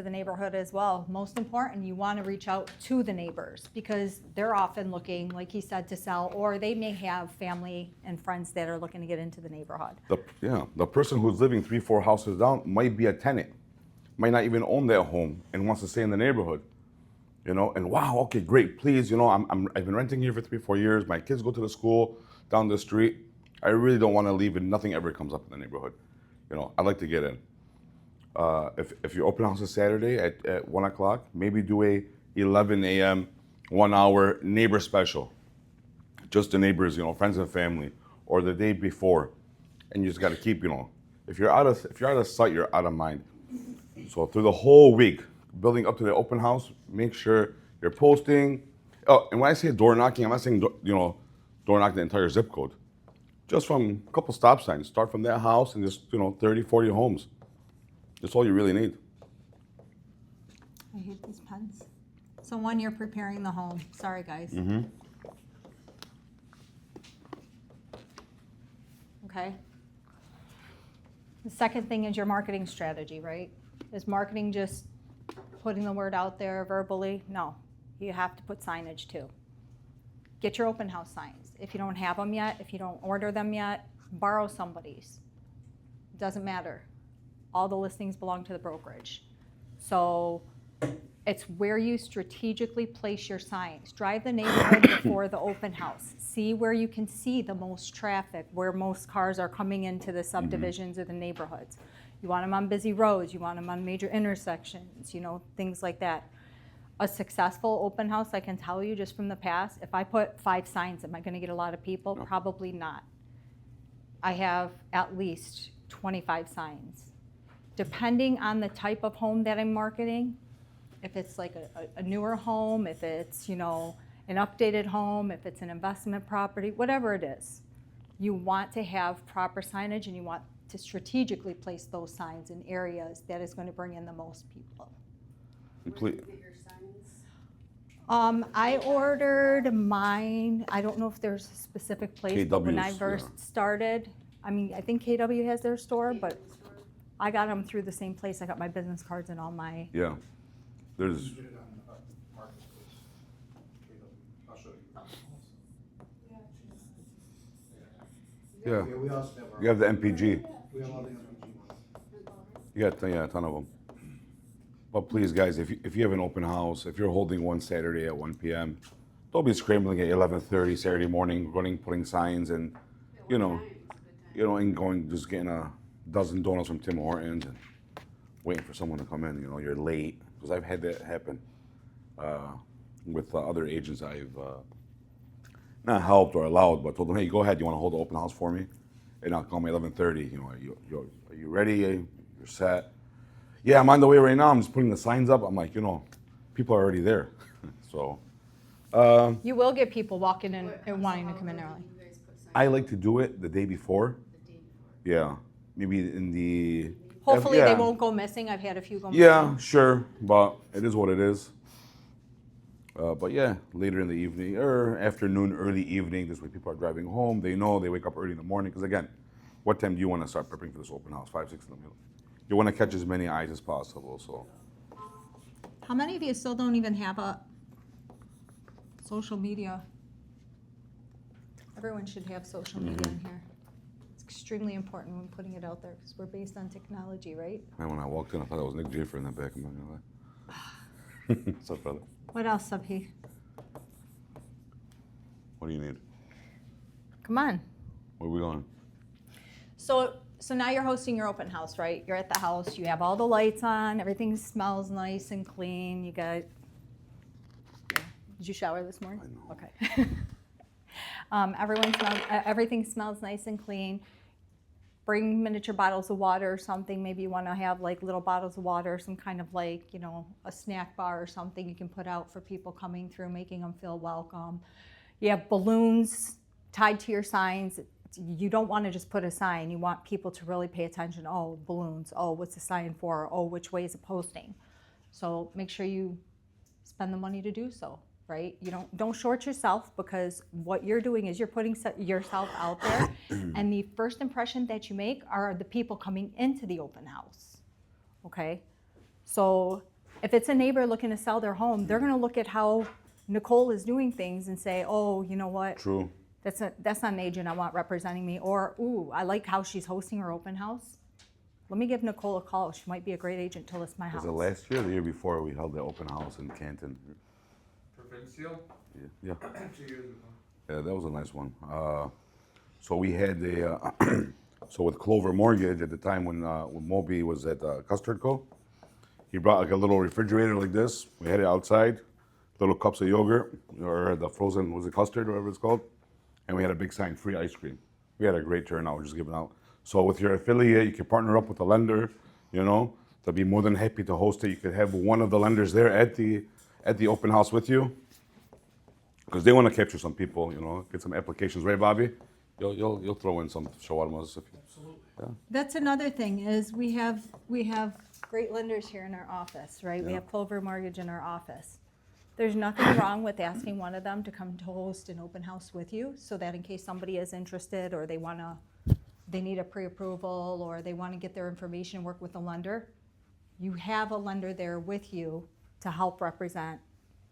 the neighborhood as well. Most important, you want to reach out to the neighbors because they're often looking, like he said, to sell, or they may have family and friends that are looking to get into the neighborhood. The person who's living 3-4 houses down might be a tenant, might not even own their home and wants to stay in the neighborhood. And wow, okay, great, please, I've been renting here for 3-4 years. My kids go to the school down the street. I really don't want to leave and nothing ever comes up in the neighborhood. I'd like to get in. If your open house is Saturday at 1 o'clock, maybe do a 11 a.m. 1 hour neighbor special. Just the neighbors, friends and family, or the day before. And you just got to keep, if you're out of sight, you're out of mind. So through the whole week, building up to the open house, make sure you're posting. Oh, and when I say door knocking, I'm not saying door knocking the entire zip code. Just from a couple stop signs. Start from that house and just 30, 40 homes. That's all you really need. I hate these pens. So when you're preparing the home, sorry guys. Mm-hmm. Okay. The second thing is your marketing strategy, right? Is marketing just putting the word out there verbally? No, you have to put signage too. Get your open house signs. If you don't have them yet, if you don't order them yet, borrow somebody's. It doesn't matter. All the listings belong to the brokerage. So it's where you strategically place your signs. Drive the neighborhood before the open house. See where you can see the most traffic, where most cars are coming into the subdivisions or the neighborhoods. You want them on busy roads, you want them on major intersections, things like that. A successful open house, I can tell you just from the past, if I put 5 signs, am I gonna get a lot of people? No. Probably not. I have at least 25 signs. Depending on the type of home that I'm marketing, if it's like a newer home, if it's, an updated home, if it's an investment property, whatever it is, you want to have proper signage and you want to strategically place those signs in areas that is going to bring in the most people. Where do you get your signs? I ordered mine. I don't know if there's a specific place, but when I first started, I think KW has their store, but I got them through the same place. I got my business cards and all my... Yeah. There's... You get it on Marketplace. I'll show you. Yeah. We also have our... You have the MPG. We have all the MPG ones. You got a ton of them. But please, guys, if you have an open house, if you're holding one Saturday at 1 p.m., don't be scrambling at 11:30 Saturday morning, putting signs and, and just getting a dozen donuts from Tim Hortons and waiting for someone to come in. You're late, because I've had that happen with other agents I've not helped or allowed, but told them, hey, go ahead, you want to hold the open house for me? And I'll call me 11:30. Are you ready? You're set? Yeah, I'm on the way right now. I'm just putting the signs up. I'm like, people are already there. So you will get people walking in and wanting to come in early. I like to do it the day before. Yeah. Maybe in the... Hopefully they won't go missing. I've had a few go missing. Yeah, sure, but it is what it is. But yeah, later in the evening or afternoon, early evening, this way people are driving home. They know, they wake up early in the morning. Because again, what time do you want to start prepping for this open house? 5, 6 in the middle. You want to catch as many eyes as possible, so. How many of you still don't even have a social media? Everyone should have social media in here. Extremely important when putting it out there because we're based on technology, right? Man, when I walked in, I thought it was Nick Jafer in the back. I'm not gonna lie. What's up, brother? What else, Sobhi? What do you need? Come on. Where are we going? So now you're hosting your open house, right? You're at the house. You have all the lights on. Everything smells nice and clean. You got... Did you shower this morning? I know. Okay. Everything smells nice and clean. Bring miniature bottles of water or something. Maybe you want to have like little bottles of water, some kind of like, a snack bar or something you can put out for people coming through, making them feel welcome. You have balloons tied to your signs. You don't want to just put a sign. You want people to really pay attention. Oh, balloons. Oh, what's the sign for? Oh, which way is it posting? So make sure you spend the money to do so. Right? You don't short yourself because what you're doing is you're putting yourself out there and the first impression that you make are the people coming into the open house. Okay? So If it's a neighbor looking to sell their home, they're gonna look at how Nicole is doing things and say, oh, you know what? True. That's not an agent I want representing me. Or, ooh, I like how she's hosting her open house. Let me give Nicole a call. She might be a great agent to list my house. Was it last year or the year before we held the open house in Canton? Provincial, Yeah. 2 years ago. Yeah, that was a nice one. So we had so with Clover Mortgage at the time when Moby was at Custard Co., he brought like a little refrigerator like this. We had it outside, little cups of yogurt or the frozen, was it custard or whatever it's called? And we had a big sign, free ice cream. We had a great turnout, we're just giving out. So with your affiliate, you can partner up with a lender, you know, they'll be more than happy to host it. You could have one of the lenders there at the open house with you. Because they want to capture some people, you know, get some applications, right, Bobby? You'll throw in some shawarmas if you. Absolutely. That's another thing is we have great lenders here in our office, right? We Yeah. have Clover Mortgage in our office. There's nothing wrong with asking one of them to come to host an open house with you, so that in case somebody is interested or they need a pre-approval or they want to get their information and work with a lender, you have a lender there with you to help represent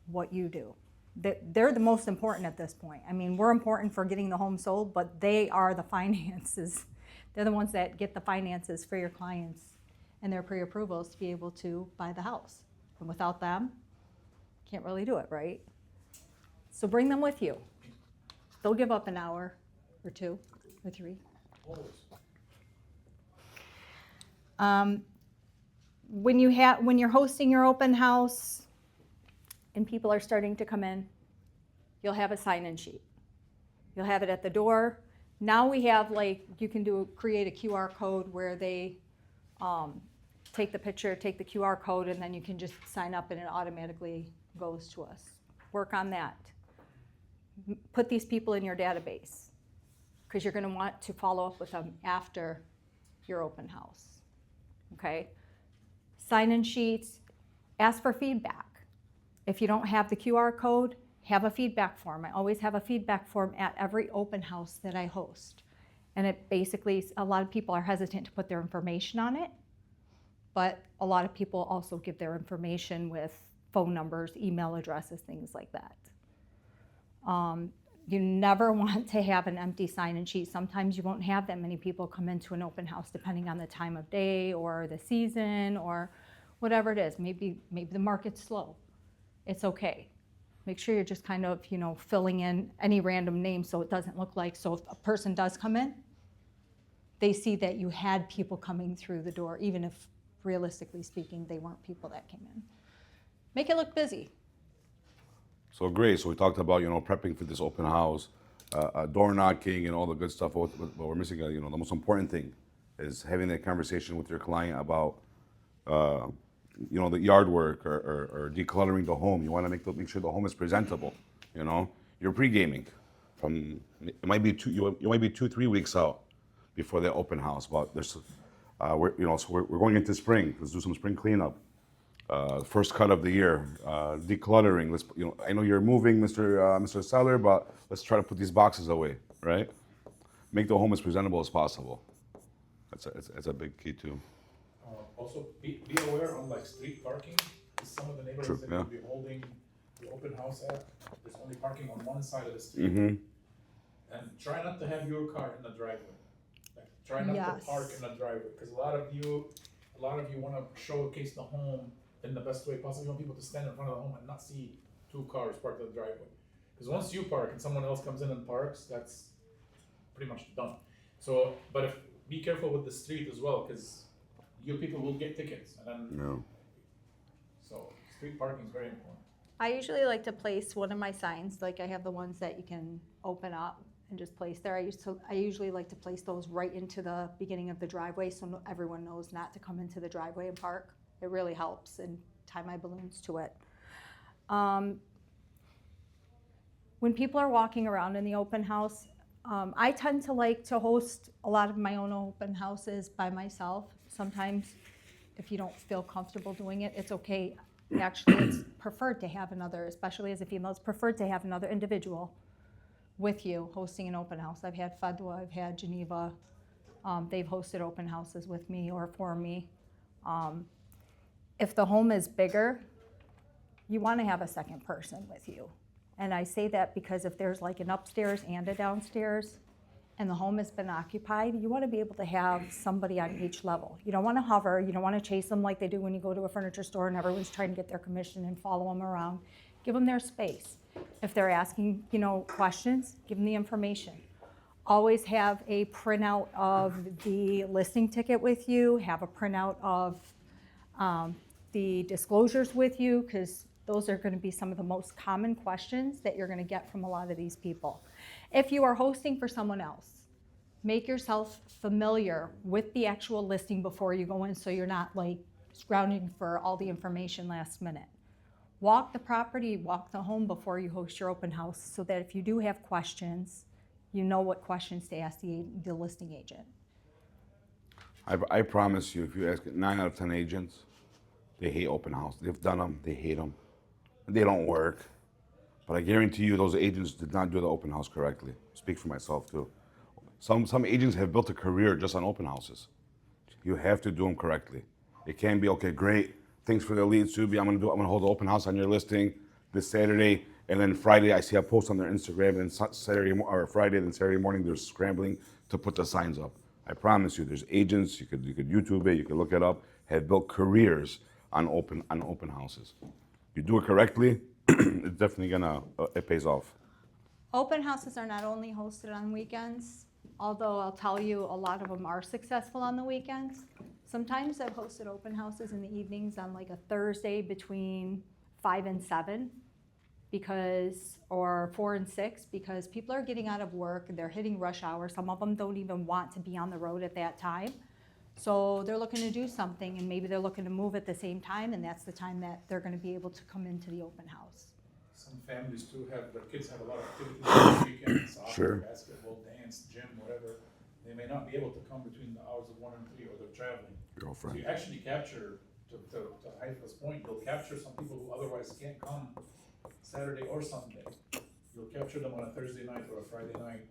what you do. They're the most important at this point. I mean, we're important for getting the home sold, but they are the finances. They're the ones that get the finances for your clients and their pre-approvals to be able to buy the house. And without them, can't really do it, right? So bring them with you. They'll give up an hour or 2 or 3. Always. When you're hosting your open house and people are starting to come in, you'll have a sign-in sheet. You'll have it at the door. Now we have you can create a QR code where they take the picture, take the QR code, and then you can just sign up and it automatically goes to us. Work on that. Put these people in your database because you're going to want to follow up with them after your open house. Okay? Sign-in sheets, ask for feedback. If you don't have the QR code, have a feedback form. I always have a feedback form at every open house that I host. And it basically, a lot of people are hesitant to put their information on it, but a lot of people also give their information with phone numbers, email addresses, things like that. You never want to have an empty sign-in sheet. Sometimes you won't have that many people come into an open house depending on the time of day or the season or whatever it is. Maybe the market's slow. It's okay. Make sure you're just kind of, filling in any random name so it doesn't look like, so if a person does come in, they see that you had people coming through the door, even if realistically speaking, they weren't people that came in. Make it look busy. So great. So we talked about prepping for this open house, door knocking, and all the good stuff. But we're missing, the most important thing is having that conversation with your client about, the yard work or decluttering the home. You want to make sure the home is presentable. You're pre-gaming. It might be 2-3 weeks out before the open house. But there's, we're going into spring. Let's do some spring cleanup. First cut of the year, decluttering. I know you're moving, Mr. Seller, but let's try to put these boxes away, right? Make the home as presentable as possible. That's a big key too. Also, be aware on street parking. Some of the neighborhoods True, that yeah. you'll be holding the open house at, there's only parking on one side of the street. Mm-hmm. And try not to have your car in the driveway. Try not Yes. to park in the driveway, because a lot of you want to showcase the home in the best way possible. You want people to stand in front of the home and not see 2 cars parked in the driveway. Because once you park and someone else comes in and parks, that's pretty much done. So, but be careful with the street as well, because you people will get tickets, and then No. so street parking is very important. I usually like to place one of my signs, I have the ones that you can open up and just place there. I usually like to place those right into the beginning of the driveway so everyone knows not to come into the driveway and park. It really helps, and tie my balloons to it. When people are walking around in the open house, I tend to like to host a lot of my own open houses by myself. Sometimes if you don't feel comfortable doing it, it's okay. Actually, it's preferred to have another, especially as a female, it's preferred to have another individual with you hosting an open house. I've had Fadwa, I've had Geneva. They've hosted open houses with me or for me. If the home is bigger, you want to have a second person with you. And I say that because if there's like an upstairs and a downstairs, and the home has been occupied, you want to be able to have somebody on each level. You don't want to hover, you don't want to chase them like they do when you go to a furniture store and everyone's trying to get their commission and follow them around. Give them their space. If they're asking, questions, give them the information. Always have a printout of the listing ticket with you, have a printout of the disclosures with you, because those are going to be some of the most common questions that you're going to get from a lot of these people. If you are hosting for someone else, make yourself familiar with the actual listing before you go in so you're not like scrounging for all the information last minute. Walk the property, walk the home before you host your open house so that if you do have questions, you know what questions to ask the listing agent. I promise you, if you ask 9 out of 10 agents, they hate open house. They've done them, they hate them. They don't work. But I guarantee you those agents did not do the open house correctly. Speak for myself too. Some agents have built a career just on open houses. You have to do them correctly. It can't be, okay, great, thanks for the lead, Sobhi. I'm gonna hold an open house on your listing this Saturday, and then Friday I see a post on their Instagram, and then Friday, then Saturday morning they're scrambling to put the signs up. I promise you, there's agents, you could YouTube it, you could look it up, have built careers on open houses. You do it correctly, it's definitely it pays off. Open houses are not only hosted on weekends, although I'll tell you a lot of them are successful on the weekends. Sometimes I've hosted open houses in the evenings on like a Thursday between 5 and 7 or 4 and 6 because people are getting out of work, they're hitting rush hour. Some of them don't even want to be on the road at that time. So they're looking to do something and maybe they're looking to move at the same time and that's the time that they're gonna be able to come into the open house. Some families too their kids have a lot of activities on the weekends, soccer, Sure. basketball, dance, gym, whatever. They may not be able to come between the hours of 1 and 3 or they're traveling. So Girlfriend. you actually capture, to Haifa's point, you'll capture some people who otherwise can't come Saturday or Sunday. You'll capture them on a Thursday night or a Friday night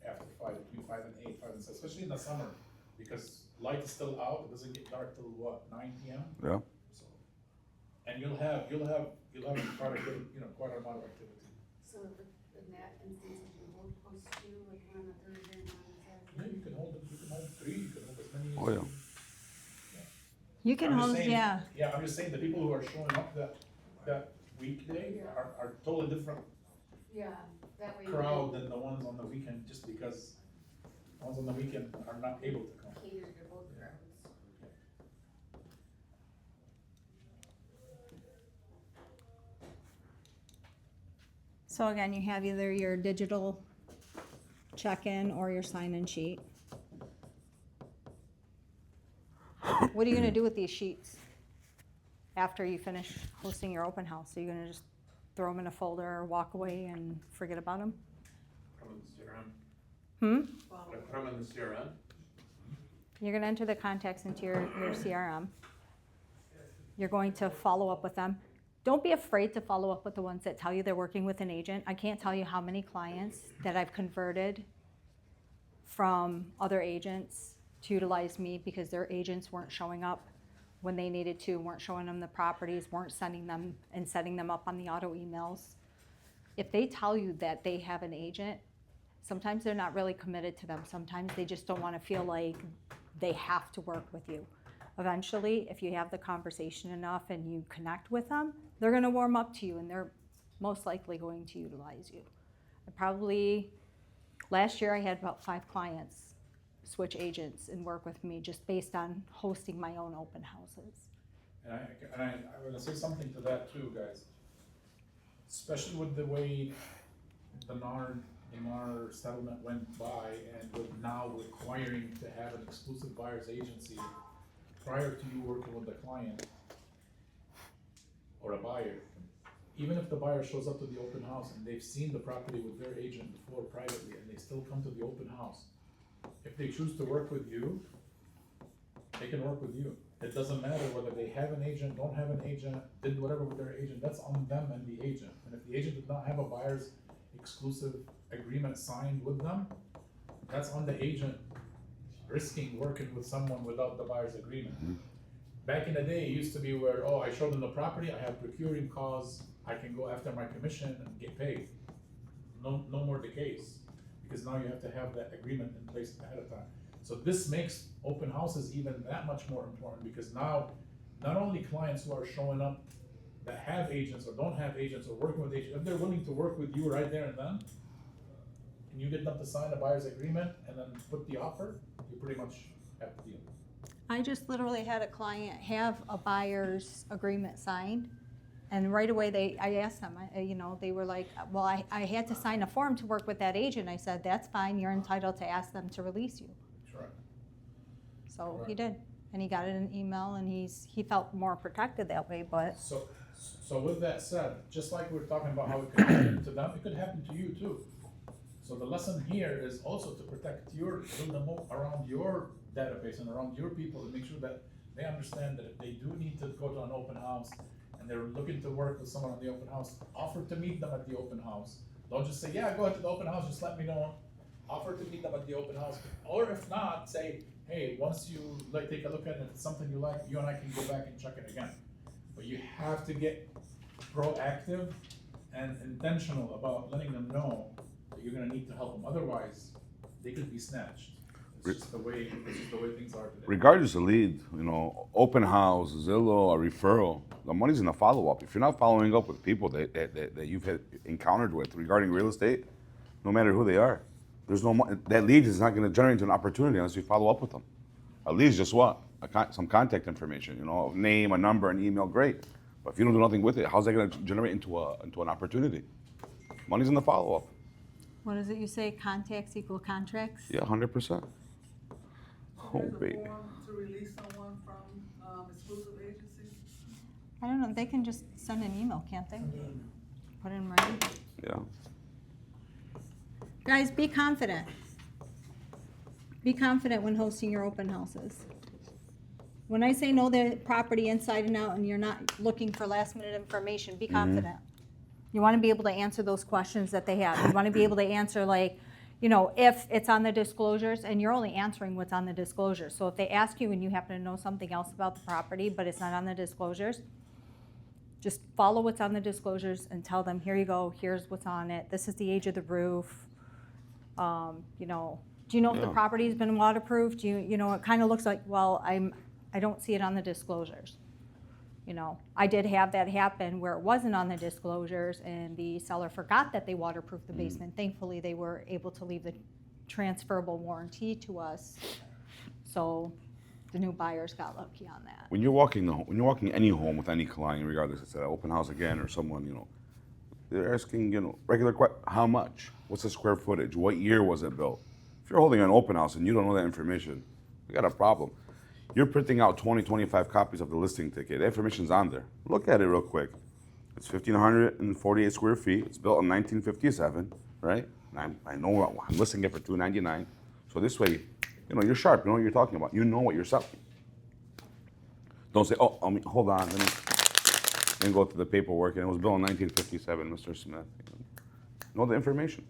after 5, between 5 and 8, 5 and 6, especially in the summer, because light is still out, it doesn't get dark till what, 9 p.m.? Yeah. So, and you'll have quite a amount of activity. So in that instance, if you both post two, like one on a Thursday and one on a Yeah, Saturday. you can hold 3, you can hold as many as. Oh, yeah. You can I'm just host, saying- yeah. Yeah, I'm just saying the people who are showing up that weekday are totally different Yeah, that way. you crowd can than the ones on the weekend, just because the ones on the weekend are not able to come. Cater to both crowds. So again, you have either your digital check-in or your sign-in sheet. What are you gonna do with these sheets after you finish hosting your open house? Are you gonna just throw them in a folder or walk away and forget about them? Put them in the CRM. Well, Put them in the CRM. You're gonna enter the contacts into your CRM. You're going to follow up with them. Don't be afraid to follow up with the ones that tell you they're working with an agent. I can't tell you how many clients that I've converted from other agents to utilize me because their agents weren't showing up when they needed to, weren't showing them the properties, weren't sending them and setting them up on the auto emails. If they tell you that they have an agent, sometimes they're not really committed to them. Sometimes they just don't want to feel like they have to work with you. Eventually, if you have the conversation enough and you connect with them, they're going to warm up to you and they're most likely going to utilize you. Last year I had about 5 clients switch agents and work with me just based on hosting my own open houses. And I'm gonna say something to that too, guys. Especially with the way the NAR settlement went by and with now requiring to have an exclusive buyer's agency prior to you working with the client or a buyer. Even if the buyer shows up to the open house and they've seen the property with their agent before privately and they still come to the open house, if they choose to work with you, they can work with you. It doesn't matter whether they have an agent, don't have an agent, did whatever with their agent, that's on them and the agent. And if the agent did not have a buyer's exclusive agreement signed with them, that's on the agent risking working with someone without the buyer's agreement. Back in the day, it used to be where, oh, I showed them the property, I have procuring cause, I can go after my commission and get paid. No more the case, because now you have to have that agreement in place ahead of time. So this makes open houses even that much more important, because now, not only clients who are showing up that have agents or don't have agents or working with agents, if they're willing to work with you right there and then, and you get them to sign a buyer's agreement and then put the offer, you pretty much have the deal. I just literally had a client have a buyer's agreement signed, and right away I asked them, they were like, well, I had to sign a form to work with that agent. I said, that's fine, you're entitled to ask them to release you. Sure. So he Correct. did, and he got it in an email, and he felt more protected that way, but So with that said, just like we're talking about how it could happen to them, it could happen to you too. So the lesson here is also to protect build a moat around your database and around your people, to make sure that they understand that if they do need to go to an open house and they're looking to work with someone on the open house, offer to meet them at the open house. Don't just say, yeah, go ahead to the open house, just let me know. Offer to meet them at the open house, or if not, say, hey, once you take a look at it, if it's something you like, you and I can go back and check it again. But you have to get proactive and intentional about letting them know that you're gonna need to help them. Otherwise, they could be snatched. It's just the way things are today. Regardless of lead, open house, Zillow, a referral, the money's in the follow-up. If you're not following up with people that you've encountered with regarding real estate, no matter who they are, there's that lead is not going to generate into an opportunity unless you follow up with them. A lead is just what? Some contact information, name, a number, an email, great. But if you don't do nothing with it, how's that going to generate into an opportunity? Money's in the follow-up. what is it you say, contacts equal contracts? Yeah, 100%. Oh, There's a baby. form to release someone from exclusive agency? I don't know, they can just send an email, can't they? Put it in writing. Yeah. Guys, be confident. Be confident when hosting your open houses. When I say know the property inside and out and you're not looking for last minute information, be confident. You want to be able to answer those questions that they have. You want to be able to answer if it's on the disclosures, and you're only answering what's on the disclosures. So if they ask you and you happen to know something else about the property, but it's not on the disclosures, just follow what's on the disclosures and tell them, here you go, here's what's on it. This is the age of the roof. Do you know if the Yeah. property's been waterproofed? It kind of looks like, well, I don't see it on the disclosures. I did have that happen where it wasn't on the disclosures and the seller forgot that they waterproofed the basement. Thankfully, they were able to leave the transferable warranty to us. So the new buyers got lucky on that. When you're walking any home with any client, regardless if it's an open house again or someone, they're asking, regular how much? What's the square footage? What year was it built? If you're holding an open house and you don't know that information, you got a problem. You're printing out 20, 25 copies of the listing ticket. The information's on there. Look at it real quick. It's 1,548 square feet. It's built in 1957, right? And I know I'm listing it for $299. So this way, you're sharp. You know what you're talking about. You know what you're selling. Don't say, hold on. Let me go through the paperwork. And it was built in 1957, Mr. Smith. Know the information.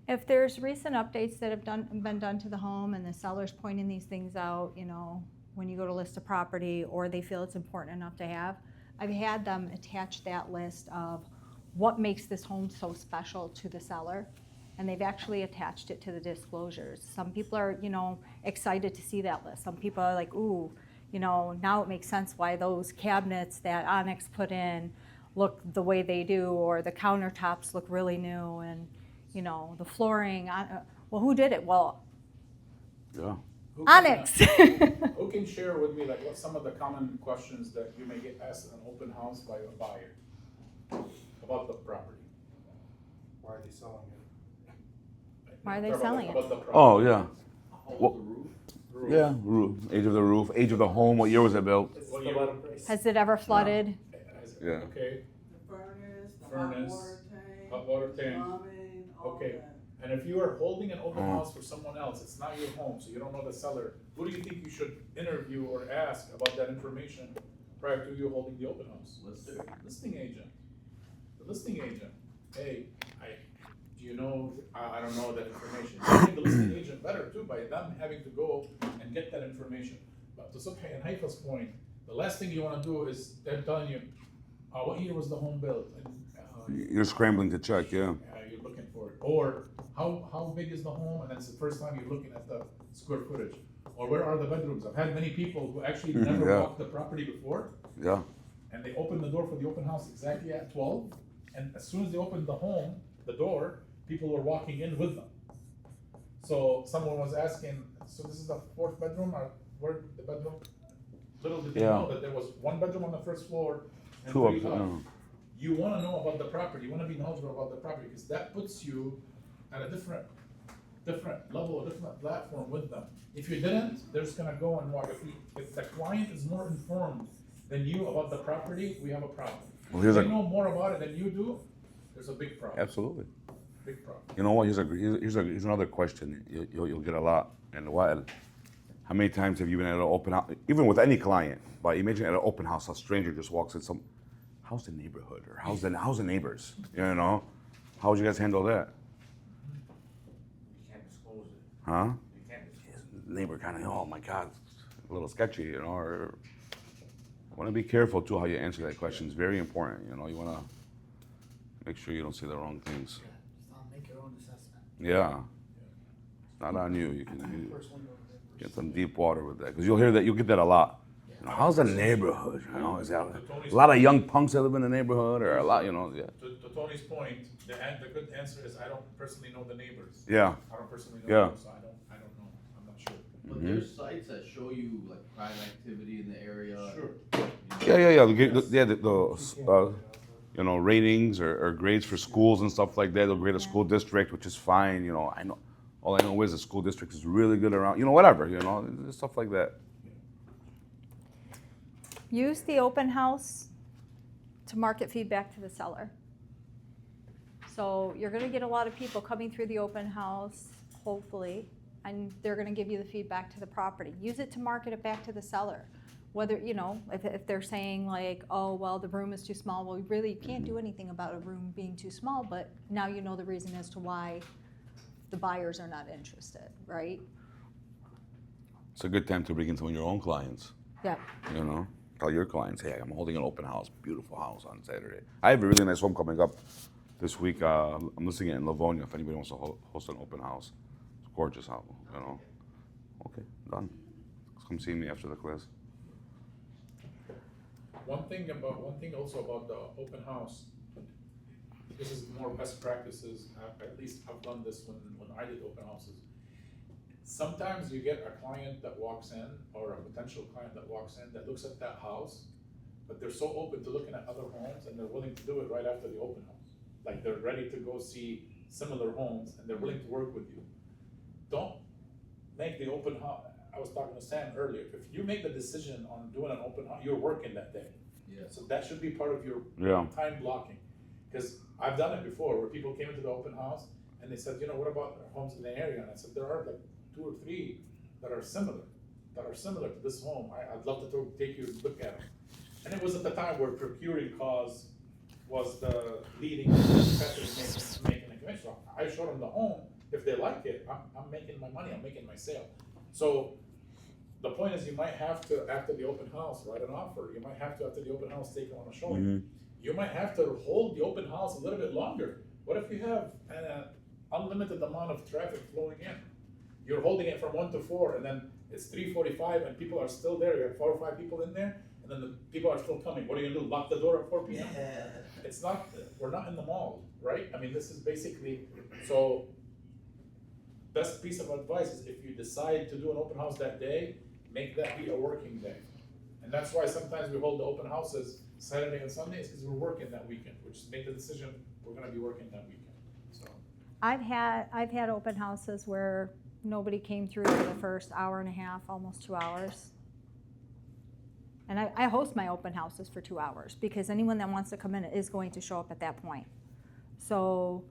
If there's recent updates that have been done to the home and the seller's pointing these things out, when you go to list a property, or they feel it's important enough to have, I've had them attach that list of what makes this home so special to the seller, and they've actually attached it to the disclosures. Some people are, excited to see that list. Some people are like, ooh, now it makes sense why those cabinets that Onyx put in look the way they do, or the countertops look really new, and the flooring, well, who did it? Well, Yeah. Onyx. Who can share with me what some of the common questions that you may get asked in an open house by a buyer about the property? Why are they selling it? Why are they About selling it? the property. Oh, yeah. How What- old the roof? Roof. Yeah. Roof. Age of the roof. Age of the home. What year was it built? It's What still year? out of price. Has it ever flooded? Yeah. Okay, The furnace, the hot Furnace, water tank, hot water tank. plumbing, all Okay. that. And if you are holding an open Oh. house for someone else, it's not your home, so you don't know the seller, who do you think you should interview or ask about that information prior to you holding the open house? Listing agent. The listing agent. Hey, do you know, I don't know that information. You make the listing agent better too by them having to go and get that information. But to Sobhi and Haifa's point, the last thing you wanna do is they're telling you, what year was the home built? And, You're scrambling to check, yeah. you're looking for it. Or how big is the home? And then it's the first time you're looking at the square footage. Or where are the bedrooms? I've had many people who actually never Yeah. walked the property before, Yeah. and they opened the door for the open house exactly at 12. And as soon as they opened the door, people were walking in with them. So someone was asking, so this is the fourth bedroom, or where the bedroom? Little did they Yeah. know that there was one bedroom on the first floor and Two three of up. them. You wanna know about the property, you wanna be knowledgeable about the property, because that puts you at a different level, a different platform with them. If you didn't, they're just gonna go and walk. If the client is more informed than you about the property, we have a problem. Well, If here's they a- know more about it than you do, there's a big problem, Absolutely. big problem. You know what? Here's another question you'll get a lot. And what? How many times have you been at an open house, even with any client? But imagine at an open house, a stranger just walks in. How's the neighborhood, or how's the neighbors? You know, how would you guys handle that? You can't disclose it. Huh? You can't disclose it. Neighbor kind of, oh my God, a little sketchy, you know. Or want to be careful too how you answer that question. It's very important. You know, you want to make sure you don't say the wrong things. Yeah, just make your own assessment. Yeah. It's not on you. You can First one over there. get some deep water with that, because you'll get that a lot. You know, how's the neighborhood? You know, is that a lot of young punks that live in the neighborhood, or a lot? You know, yeah. To Tony's point, the good answer is I don't personally know the neighbors. Yeah. I don't personally know Yeah. them, so I don't know. I'm not sure. But there's sites that show you like crime activity in the area. Sure. Yeah. The you know, ratings or grades for schools and stuff like that. They'll grade a school district, which is fine. You know, I know. All I know is the school district is really good around. You know, whatever. You know, stuff like that. Use the open house to market feedback to the seller. So you're gonna get a lot of people coming through the open house, hopefully, and they're gonna give you the feedback to the property. Use it to market it back to the seller. Whether, you know, if they're saying like, oh, well, the room is too small, well, we really can't do anything about a room being too small, but now you know the reason as to why the buyers are not interested, right? It's a good time to bring in some of your own clients. Yeah. You know, tell your clients, hey, I'm holding an open house, beautiful house on Saturday. I have a really nice home coming up this week. I'm listing it in Livonia if anybody wants to host an open house. It's a gorgeous house, you know. Okay, done. Come see me after the class. One thing also about the open house, this is more best practices, at least I've done this when I did open houses. Sometimes you get a client that walks in, or a potential client that walks in, that looks at that house, but they're so open to looking at other homes, and they're willing to do it right after the open house. Like they're ready to go see similar homes, and they're willing to work with you. Don't make the open house. I was talking to Sam earlier. If you make the decision on doing an open house, you're working that day. Yeah. So that should be part of your Yeah. time blocking. Because I've done it before, where people came into the open house and they said, you know, what about homes in the area? And I said, there are like 2 or 3 that are similar to this home. I'd love to take you to look at them. And it was at the time where procuring cause was the leading factor in making a commission. So I showed them the home. If they like it, I'm making my money, I'm making my sale. So the point is, you might have to, after the open house, write an offer. You might have to, after the open house, take them on a showing. You might have to hold the open house a little bit longer. What if you have an unlimited amount of traffic flowing in? You're holding it from 1 to 4, and then it's 3:45, and people are still there. You have 4 or 5 people in there, and then the people are still coming. What are you gonna do? Lock the door at 4 p.m.? It's not. We're not in the mall, right? I mean, this is basically so. Best piece of advice is, if you decide to do an open house that day, make that be a working day. And that's why sometimes we hold the open houses Saturday and Sundays, because we're working that weekend. We just make the decision, we're gonna be working that weekend, so. I've had open houses where nobody came through for the first hour and a half, almost 2 hours. And I host my open houses for 2 hours, because anyone that wants to come in is going to show up at that point. So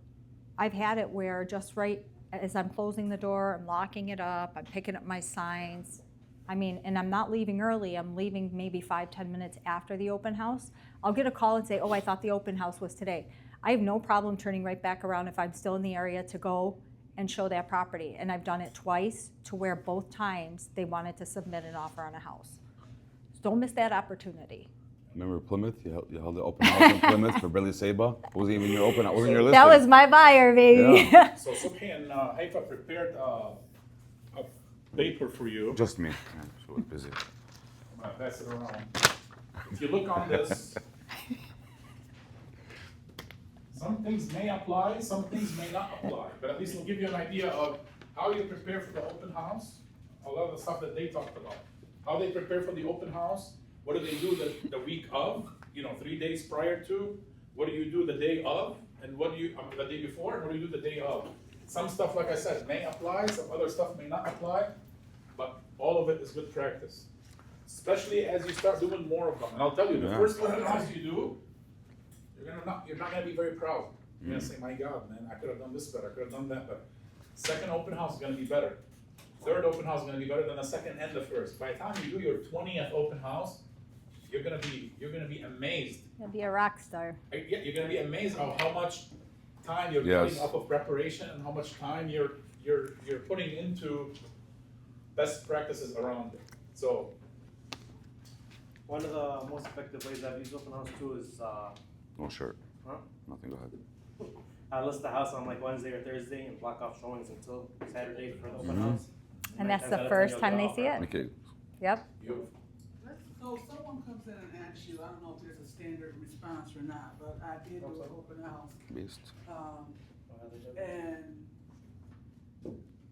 I've had it where just right as I'm closing the door, I'm locking it up, I'm picking up my signs. I mean, and I'm not leaving early, I'm leaving maybe 5-10 minutes after the open house. I'll get a call and say, oh, I thought the open house was today. I have no problem turning right back around if I'm still in the area to go and show that property. And I've done it twice to where both times they wanted to submit an offer on a house. So don't miss that opportunity. Remember Plymouth? You held the open house in Plymouth for Billy Saba. Wasn't even your open. Wasn't your listing. That was my buyer, baby. Yeah. So Sobhi and Haifa prepared a paper for you. Just me. Yeah, she was busy. I'm gonna pass it around. If you look on this, some things may apply, some things may not apply, but at least it'll give you an idea of how you prepare for the open house, a lot of the stuff that they talked about. How they prepare for the open house, what do they do the week of, 3 days prior to, what do you do the day of, and what do you, the day before, and what do you do the day of. Some stuff, like I said, may apply, some other stuff may not apply, but all of it is good practice. Especially as you start doing more of them. And I'll tell you, the first open house you do, you're not gonna be very proud. You're gonna say, my God, man, I could have done this better, I could have done that better. Second open house is gonna be better. Third open house is gonna be better than the second and the first. By the time you do your 20th open house, you're gonna be amazed. You'll be a rock star. Yeah, you're gonna be amazed of how much time you're Yes. putting up of preparation and how much time you're putting into best practices around it. So one of the most effective ways I've used open house too is No shirt. Huh? Nothing. Go ahead. I list the house on like Wednesday or Thursday and block off showings until Saturday for the open Mhm. house. And that's the Nine times out of 10 first you'll time get they an see offer. it. Okay. Yep. So if someone comes in and asks you, I don't know if there's a standard response or not, but I did do an open house. Beast. And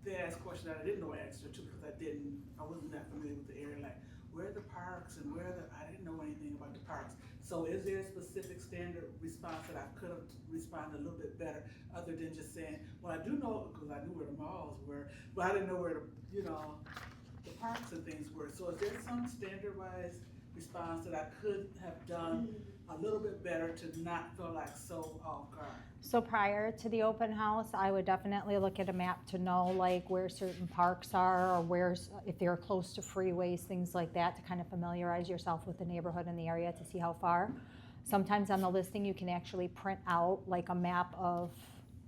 they asked questions that I didn't know answer to because I wasn't that familiar with the area, like where are the parks and I didn't know anything about the parks. So is there a specific standard response that I could have responded a little bit better other than just saying, well, I do know, because I knew where the malls were, but I didn't know where the parks and things were. So is there some standardized response that I could have done a little bit better to not feel like so off guard? So prior to the open house, I would definitely look at a map to know like where certain parks are or if they're close to freeways, things like that, to kind of familiarize yourself with the neighborhood and the area to see how far. Sometimes on the listing, you can actually print out like a map of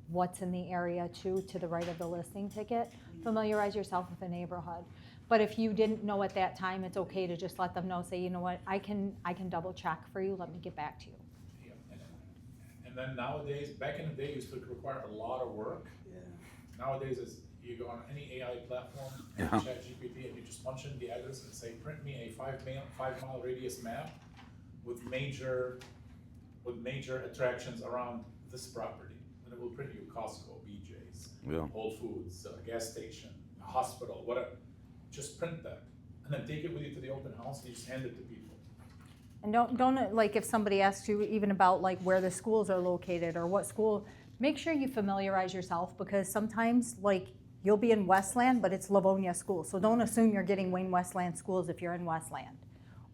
what's in the area too, to the right of the listing ticket. Familiarize yourself with the neighborhood. But if you didn't know at that time, it's okay to just let them know, say, you know what, I can double check for you, let me get back to you. And then nowadays, back in the day, it used to require a lot of work. Yeah. Nowadays, you go on any AI platform, Yeah. ChatGPT, and you just punch in the address and say, print me a 5-mile radius map with major attractions around this property. And it will print you Costco, BJ's, Yeah. Whole Foods, a gas station, a hospital, whatever. Just print that, and then take it with you to the open house, and you just hand it to people. And don't like if somebody asks you even about like where the schools are located or what school, make sure you familiarize yourself, because sometimes like you'll be in Westland, but it's Livonia School. So don't assume you're getting Wayne Westland schools if you're in Westland.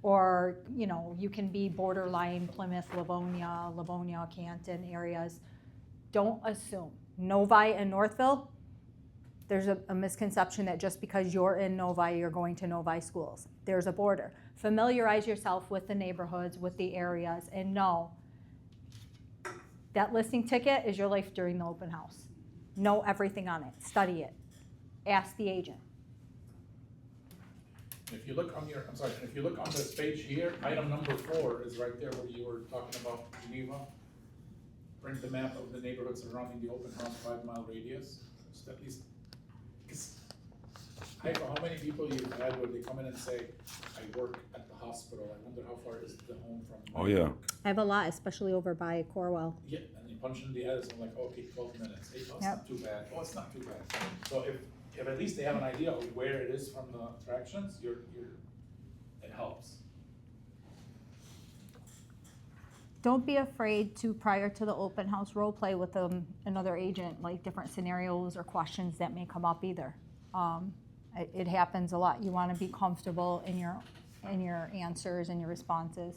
Or, you can be borderline Plymouth, Livonia, Canton areas. Don't assume. Novi and Northville, there's a misconception that just because you're in Novi, you're going to Novi schools. There's a border. Familiarize yourself with the neighborhoods, with the areas, and know that listing ticket is your life during the open house. Know everything on it. Study it. Ask the agent. If you look on this page here, item number 4 is right there where you were talking about Geneva. Print the map of the neighborhoods surrounding the open house 5-mile radius. Just at least, Haifa, how many people you've had where they come in and say, I work at the hospital, I wonder how far is the home from? Oh yeah. I have a lot, especially over by Corwell. Yeah, and you punch in the address, I'm like, okay, 12 minutes. Hey, oh, it's Yep. not too bad. Oh, it's not too bad. So if at least they have an idea of where it is from the attractions, it helps. Don't be afraid to, prior to the open house, role play with another agent, like different scenarios or questions that may come up either. It happens a lot. You want to be comfortable in your answers and your responses.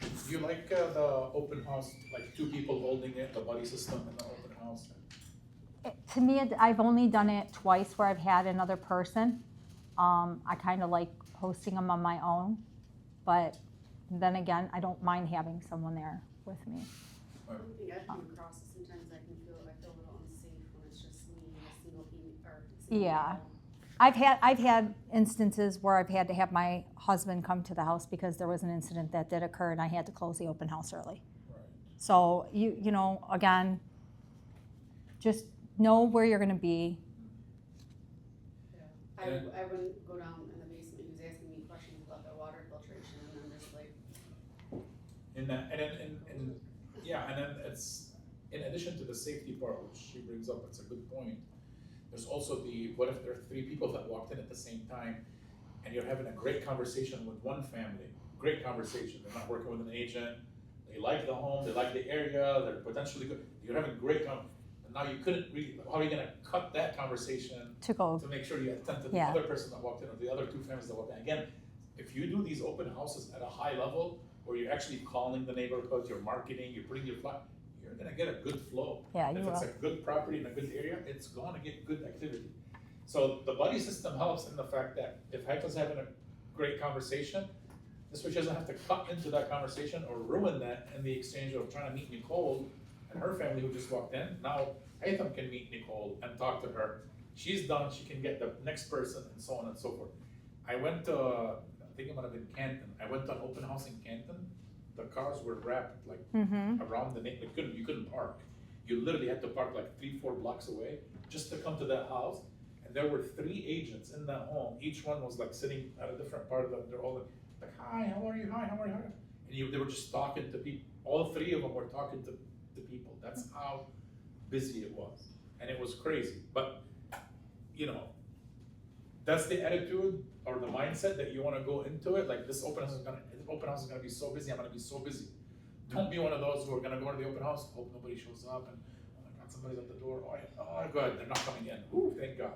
Do you like the open house, like 2 people holding it, the buddy system in the open house? To me, I've only done it twice where I've had another person. I kind of like hosting them on my own, but then again, I don't mind having someone there with me. One thing I come across is sometimes I feel Yeah. I've had instances where I've had to have my husband come to the house because there was an incident that did occur and I had to close the open house early. Right. So you know, again, just know where you're gonna be. I wouldn't go down in the basement, he was asking me questions about the water filtration, and I'm just like, And then it's, in addition to the safety part, which she brings up, it's a good point. There's also what if there are 3 people that walked in at the same time and you're having a great conversation with one family, great conversation, they're not working with an agent, they like the home, they like the area, they're potentially good, you're having great and now you couldn't really, how are you gonna cut that conversation To make sure you attend to the Yeah. other person that walked in or the other 2 families that walked in? Again, if you do these open houses at a high level, where you're actually calling the neighborhood, you're marketing, you're putting your you're gonna get a good flow. Yeah, If you it's will. a good property in a good area, it's gonna get good activity. So the buddy system helps in the fact that if Haifa's having a great conversation, this way she doesn't have to cut into that conversation or ruin that in the exchange of trying to meet Nicole and her family who just walked in. Now Haifa can meet Nicole and talk to her. She's done, she can get the next person and so on and so forth. I went to, I think it might have been Canton. I went to an open house in Canton. The cars were wrapped like around the neighborhood. You couldn't park. You literally had to park like 3-4 blocks away just to come to that house. And there were 3 agents in that home. Each one was like sitting at a different part of they're all like, hi, how are you? Hi, how are you? And they were just talking to people. All 3 of them were talking to people. That's how busy it was. And it was crazy. But, you know, that's the attitude or the mindset that you want to go into it. Like this open house is gonna be so busy. I'm gonna be so busy. Don't be one of those who are gonna go to the open house, hope nobody shows up, and oh my God, somebody's at the door. Oh God, they're not coming in. Ooh, thank God.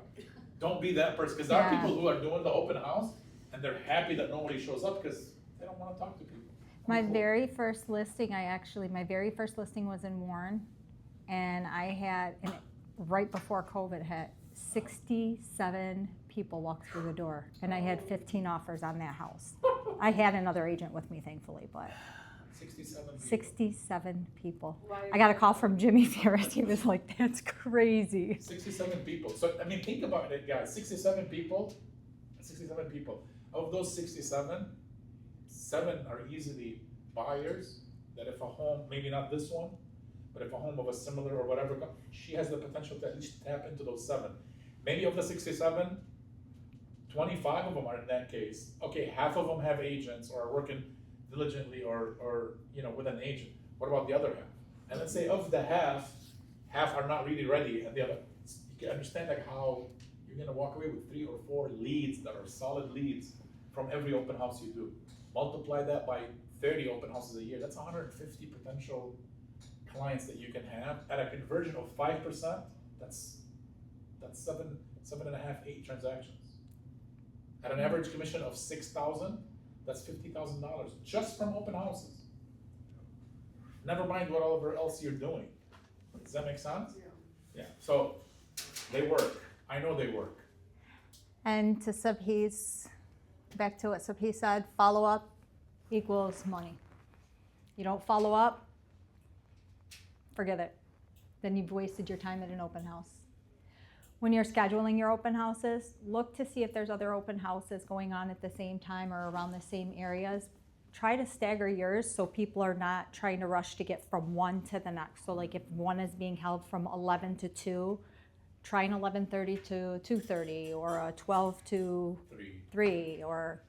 Don't be that person, because there are Yeah. people who are doing the open house and they're happy that nobody shows up because they don't want to talk to people. My Cool. very first listing, my very first listing was in Warren, and I had, right before COVID hit, 67 people walked through the door, and I had 15 offers on that house. I had another agent with me, thankfully, but 67 people. 67 people. why? I got a call from Jimmy Ferris. He was like, "That's crazy." 67 people. So, I mean, think about it, guys. 67 people. 67 people. Of those 67, 7 are easily buyers that if a home, maybe not this one, but if a home of a similar or whatever, she has the potential to at least tap into those 7. Maybe of the 67, 25 of them are in that case. Okay, half of them have agents or are working diligently or you know, with an agent. What about the other half? And let's say of the half are not really ready, and the other, you can understand like how you're gonna walk away with 3 or 4 leads that are solid leads from every open house you do. Multiply that by 30 open houses a year, that's 150 potential clients that you can have at a conversion of 5%. That's 7.5, 8 transactions. At an average commission of $6,000, that's $50,000 just from open houses. Never mind whatever else you're doing. Does that make sense? Yeah. Yeah. So they work. I know they work. And to Sobhi's, back to what Sobhi said, follow up equals money. You don't follow up, forget it. Then you've wasted your time at an open house. When you're scheduling your open houses, look to see if there's other open houses going on at the same time or around the same areas. Try to stagger yours so people are not trying to rush to get from one to the next. So like if one is being held from 11 to 2, try an 11:30 to 2:30 or a 12 to 3 or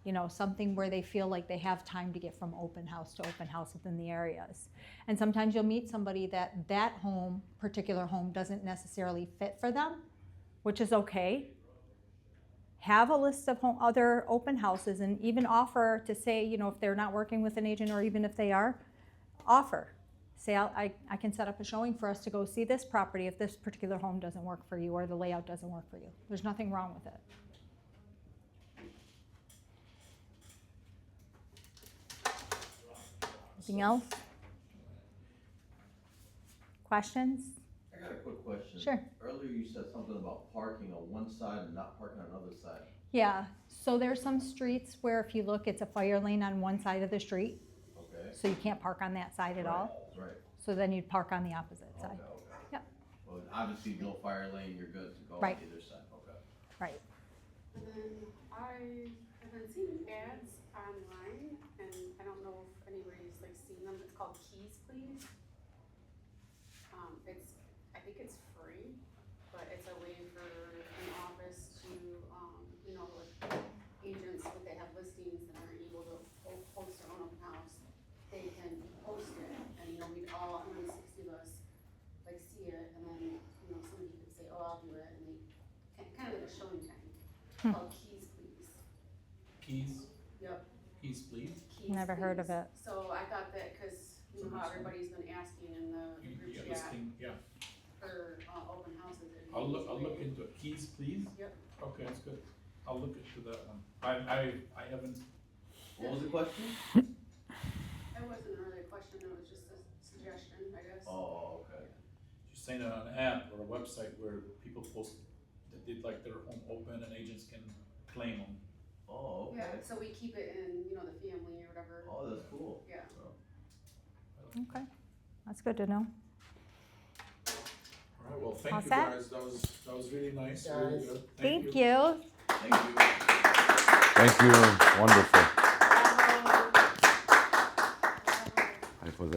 you know, something where they feel like they have time to get from open house to open house within the areas. And sometimes you'll meet somebody that home, particular home, doesn't necessarily fit for them, which is okay. Have a list of other open houses and even offer to say, you know, if they're not working with an agent or even if they are, offer. Say, I can set up a showing for us to go see this property if this particular home doesn't work for you or the layout doesn't work for you. There's nothing wrong with it. Anything else? Questions? I got a quick question. Sure. Earlier you said something about parking on one side and not parking on the other side. Yeah, so there's some streets where if you look, it's a fire lane on one side of the street, Okay. so you can't park on that side at all. Right. So then you'd park on the opposite side. Okay. Yep. Well, obviously no fire lane, you're good to go Right. on either side. Okay. Right. And then I have been seeing ads online, and I don't know if anybody's like seen them, it's called Keys Please. I think it's free, but it's a way for an office to, like agents, if they have listings that aren't able to post their own open house, they can post it, and, we'd all, 160 of us, like, see it, and then, somebody could say, oh, I'll do it, and they, kind of like a showing time, called Keys Please. Keys, Yep. keys please. Keys Never heard of Please. it. So I thought that, cause you know how everybody's been asking in the group Yeah, chat listing, yeah. for, open houses. it'd be I'll easy look way. into it. Keys, please? Yep. Okay, that's good. I'll look into that one. I haven't, What was the question? It wasn't really a question, it was just a suggestion, I guess. Oh, okay. she's saying it on an app or a website where people post that they'd like their home open and agents can claim them. Oh, Yeah, okay. so we keep it in, the family or whatever. Oh, that's cool. Yeah. Okay, that's good to know. All right, well, All thank you set? guys. That was really nice, Guys. really good. Thank you. Thank you. Thank you. Wonderful.